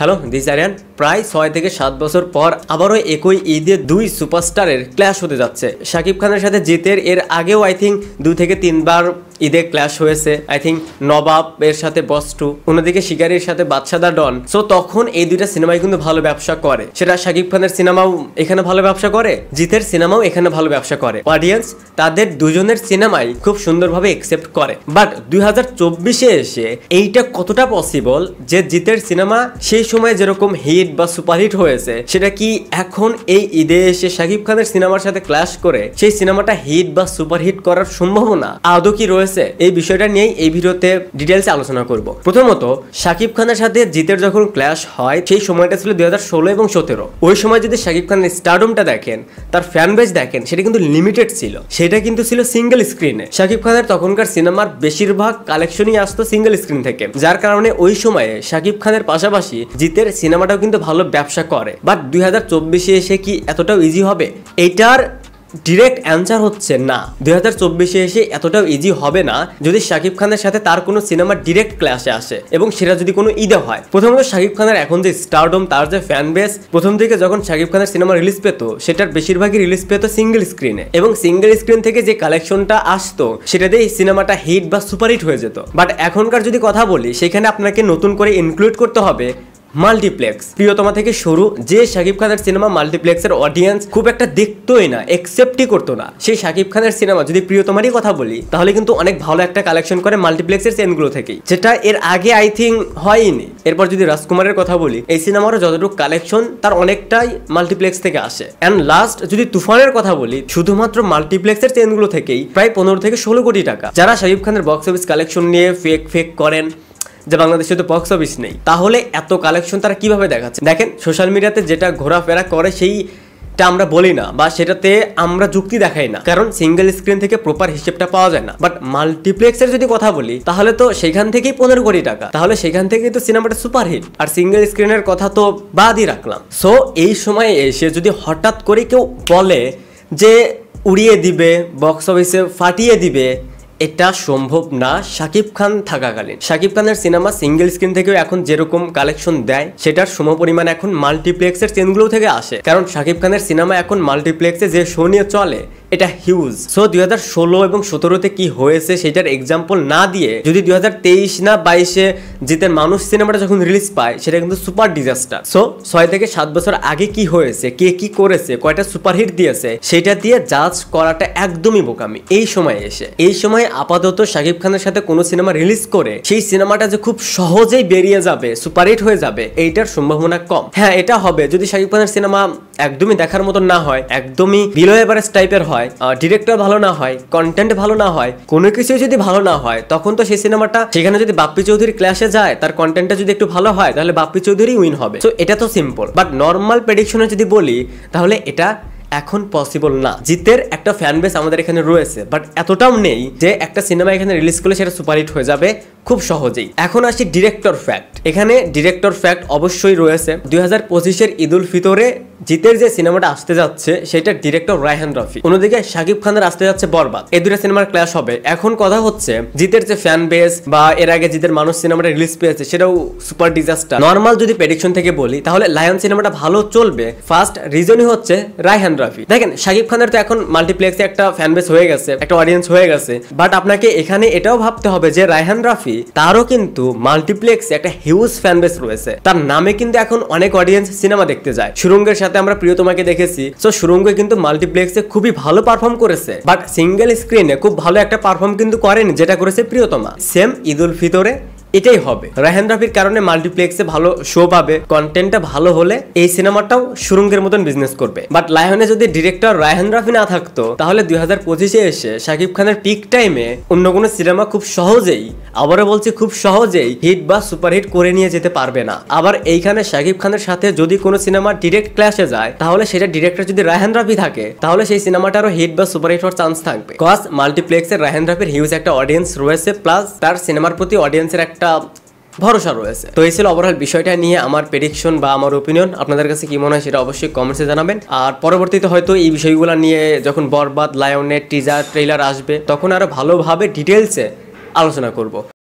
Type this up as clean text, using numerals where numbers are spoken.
Hello this Aryan. প্রায় 6 থেকে 7 বছর পর আবারও একই ঈদে দুই সুপারস্টারের ক্ল্যাশ হতে যাচ্ছে। শাকিব খানের সাথে জিতের এর আগেও আই থিঙ্ক 2 থেকে 3 বার ঈদে ক্ল্যাশ হয়েছে। আই থিঙ্ক নবাব এর সাথে বস 2, অন্যদিকে শিকারির সাথে বাদশাদা ডন। সো তখন এই দুইটা সিনেমাই কিন্তু ভালো ব্যবসা করে। সেটা শাকিব খানের সিনেমাও এখানে ভালো ব্যবসা করে, জিতের সিনেমাও এখানে ভালো ব্যবসা করে। অডিয়েন্স তাদের দুজনের সিনেমাই খুব সুন্দরভাবে একসেপ্ট করে। বাট 2024-এ এসে এইটা কতটা পসিবল যে জিতের সিনেমা সেই সময় যেরকম হিট বা সুপারহিট হয়েছে, সেটা কি এখন এই ঈদে এসে শাকিব খানের সিনেমার সাথে ক্ল্যাশ করে সেই সিনেমাটা হিট বা সুপারহিট করার সম্ভাবনা আদৌ কি রয়েছে? এই বিষয়টা নিয়েই এই ভিডিওতে ডিটেইলসে আলোচনা করব। প্রথমত, শাকিব খানের সাথে জিতের যখন ক্ল্যাশ হয় সেই সময়টা ছিল 2016 এবং 17। ওই সময় যদি শাকিব খানের স্টারডমটা দেখেন, তার ফ্যান বেস দেখেন, সেটা কিন্তু লিমিটেড ছিল। সেটা কিন্তু ছিল সিঙ্গেল স্ক্রিনে। শাকিব খানের তখনকার সিনেমার বেশিরভাগ কালেকশনই আসতো সিঙ্গেল স্ক্রিন থেকে, যার কারণে ওই সময়ে শাকিব খানের পাশাপাশি জিতের সিনেমাটাও কিন্তু ভালো ব্যবসা করে। বাট 2024-এ এসে কি এতটাও ইজি হবে? এটার ডিরেক্ট অ্যান্সার হচ্ছে না। 2024-এ এসে এতটাও ইজি হবে না যদি শাকিব খানের সাথে তার কোনো সিনেমা ডিরেক্ট ক্ল্যাশে আসে এবং সেটা যদি কোনো ঈদে হয়। প্রথমত, শাকিব খানের এখন যে স্টারডম, তার যে ফ্যান বেস, প্রথম থেকে যখন শাকিব খানের সিনেমা রিলিজ পেত, সেটার বেশিরভাগই রিলিজ পেত সিঙ্গেল স্ক্রিনে, এবং সিঙ্গেল স্ক্রিন থেকে যে কালেকশনটা আসতো সেটা দিয়ে সিনেমাটা হিট বা সুপারহিট হয়ে যেত। বাট এখনকার যদি কথা বলি, সেখানে আপনাকে নতুন করে ইনক্লুড করতে হবে মাল্টিপ্লেক্স। প্রিয়তমা থেকে শুরু, যে শাকিব খানের সিনেমা মাল্টিপ্লেক্সের অডিয়েন্স খুব একটা দেখতোই না, একসেপ্টই করতো না, সেই শাকিব খানের সিনেমা যদি প্রিয়তমারই কথা বলি, তাহলে কিন্তু অনেক ভালো একটা কালেকশন করে মাল্টিপ্লেক্সের চেনগুলো থেকেই, যেটা এর আগে আই থিঙ্ক হয়নি। এরপর যদি রাজকুমারের কথা বলি, এই সিনেমারও যতটুকু কালেকশন তার অনেকটাই মাল্টিপ্লেক্স থেকে আসে। অ্যান্ড লাস্ট যদি তুফানের কথা বলি, শুধুমাত্র মাল্টিপ্লেক্সের চেনগুলো থেকেই প্রায় 15 থেকে 16 কোটি টাকা। যারা শাকিব খানের বক্স অফিস কালেকশন নিয়ে ফেক করেন যে বাংলাদেশে তো বক্স অফিস নেই, তাহলে এত কালেকশন তারা কিভাবে দেখাচ্ছে? দেখেন, সোশ্যাল মিডিয়াতে যেটা ঘোরাফেরা করে সেইটা আমরা বলি না বা সেটাতে আমরা যুক্তি দেখাই না, কারণ সিঙ্গেল স্ক্রিন থেকে প্রপার হিসেবটা পাওয়া যায় না। বাট মাল্টিপ্লেক্সের যদি কথা বলি, তাহলে তো সেখান থেকেই 15 কোটি টাকা, তাহলে সেখান থেকেই তো সিনেমাটা সুপারহিট। আর সিঙ্গেল স্ক্রিনের কথা তো বাদই রাখলাম। সো এই সময়ে এসে যদি হঠাৎ করে কেউ বলে যে উড়িয়ে দিবে, বক্স অফিসে ফাটিয়ে দিবে, এটা সম্ভব না। শাকিব খান থাকাকালীন শাকিব খানের সিনেমা সিঙ্গেল স্ক্রিন থেকেও এখন যেরকম কালেকশন দেয়, সেটার সমপরিমাণ এখন মাল্টিপ্লেক্সের চেনগুলো থেকে আসে। কারণ শাকিব খানের সিনেমা এখন মাল্টিপ্লেক্সে যে শো নিয়ে চলে, এটা হিউজ। সো 2016 এবং 17-তে কি হয়েছে সেটার এক্সাম্পল না দিয়ে যদি 2023 না 22-এ জিতের মানুষ সিনেমাটা যখন রিলিজ পায়, সেটা কিন্তু সুপার ডিজাস্টার। সো 6 থেকে 7 বছর আগে কি হয়েছে, কে কি করেছে, কয়টা সুপারহিট দিয়েছে, সেটা দিয়ে জাজ করাটা একদমই বোকামি এই সময় এসে। এই সময় আপাতত শাকিব খানের সাথে কোনো সিনেমা রিলিজ করে সেই সিনেমাটা যে খুব সহজেই বেরিয়ে যাবে, সুপারহিট হয়ে যাবে, এইটার সম্ভাবনা কম। হ্যাঁ, এটা হবে যদি শাকিব খানের সিনেমা একদমই দেখার মতো না হয়, একদমই বিলো এভারেজ টাইপের হয়, ডিরেক্টর ভালো না হয়, কন্টেন্ট ভালো না হয়, কোনো কিছু যদি ভালো না হয়, তখন তো সেই সিনেমাটা, সেখানে যদি বাপ্পি চৌধুরী ক্ল্যাশে যায়, তার কন্টেন্টটা যদি একটু ভালো হয়, তাহলে বাপ্পি চৌধুরী উইন হবে। তো এটা তো সিম্পল। বাট নর্মাল প্রেডিকশনে যদি বলি, তাহলে এটা এখন পসিবল না। জিতের একটা ফ্যান বেস আমাদের এখানে রয়েছে, বাট এতটাও নেই যে একটা সিনেমা এখানে রিলিজ করলে সেটা সুপারহিট হয়ে যাবে খুব সহজেই। এখন আসি ডিরেক্টর ফ্যাক্ট। এখানে ডিরেক্টর ফ্যাক্ট অবশ্যই রয়েছে। 2025-এর ঈদ উল ফিতরে জিতের যে সিনেমাটা আসতে যাচ্ছে, সেটা ডিরেক্টর রায়হান রাফি, অন্যদিকে শাকিব খানের আসতে যাচ্ছে বরবাদ। এই দুটো সিনেমার ক্ল্যাশ হবে। এখন কথা হচ্ছে, জিতের যে ফ্যান বেস বা এর আগে জিতের মানুষ সিনেমাটা রিলিজ পেয়েছে, সেটাও সুপার ডিজাস্টার। নর্মাল যদি প্রেডিকশন থেকে বলি, তাহলে লায়ন সিনেমাটা ভালো চলবে। ফার্স্ট রিজনই হচ্ছে রায়হান রাফি। দেখেন, শাকিব খানের তো এখন মাল্টিপ্লেক্সে একটা ফ্যান বেস হয়ে গেছে, একটা অডিয়েন্স হয়ে গেছে। বাট আপনাকে এখানে এটাও ভাবতে হবে যে রায়হান রাফি, তারও কিন্তু মাল্টিপ্লেক্সে একটা হিউজ ফ্যান বেস রয়েছে। তার নামে কিন্তু এখন অনেক অডিয়েন্স সিনেমা দেখতে যায়। সুরঙ্গের সাথে আমরা প্রিয়তমাকে দেখেছি। সো সুরঙ্গ কিন্তু মাল্টিপ্লেক্সে খুবই ভালো পারফর্ম করেছে, বাট সিঙ্গেল স্ক্রিনে খুব ভালো একটা পারফর্ম কিন্তু করেনি, যেটা করেছে প্রিয়তমা। সেম ঈদ উল ফিতরে এটাই হবে। রায়হান রাফির কারণে মাল্টিপ্লেক্সে ভালো শো পাবে, কন্টেন্টটা ভালো হলে এই সিনেমাটাও সুরঙ্গের মতন বিজনেস করবে। বাট লায়নে যদি ডিরেক্টর রায়হান রাফি না থাকতো, তাহলে 2025-এ এসে শাকিব খানের পিক টাইমে অন্য কোনো সিনেমা খুব সহজেই, আবারও বলছি খুব সহজেই, হিট বা সুপারহিট করে নিয়ে যেতে পারবে না। আবার এইখানে শাকিব খানের সাথে যদি কোনো সিনেমা ডিরেক্ট ক্ল্যাশে যায়, তাহলে সেটা ডিরেক্টর যদি রায়হান রাফি থাকে, তাহলে সেই সিনেমাটারও হিট বা সুপারহিট হওয়ার চান্স থাকবে। কজ মাল্টিপ্লেক্সের রায়হান রাফির হিউজ একটা অডিয়েন্স রয়েছে, প্লাস তার সিনেমার প্রতি অডিয়েন্সের একটা ভরসা রয়েছে। তো এই ছিল ওভারঅল বিষয়টা নিয়ে আমার প্রেডিকশন বা আমার ওপিনিয়ন। আপনাদের কাছে কি মনে হয় সেটা অবশ্যই কমেন্টসে জানাবেন। আর পরবর্তীতে হয়তো এই বিষয়গুলো নিয়ে যখন বরবাদ, লায়নের টিজার ট্রেইলার আসবে, তখন আরো ভালোভাবে ডিটেলসে আলোচনা করব।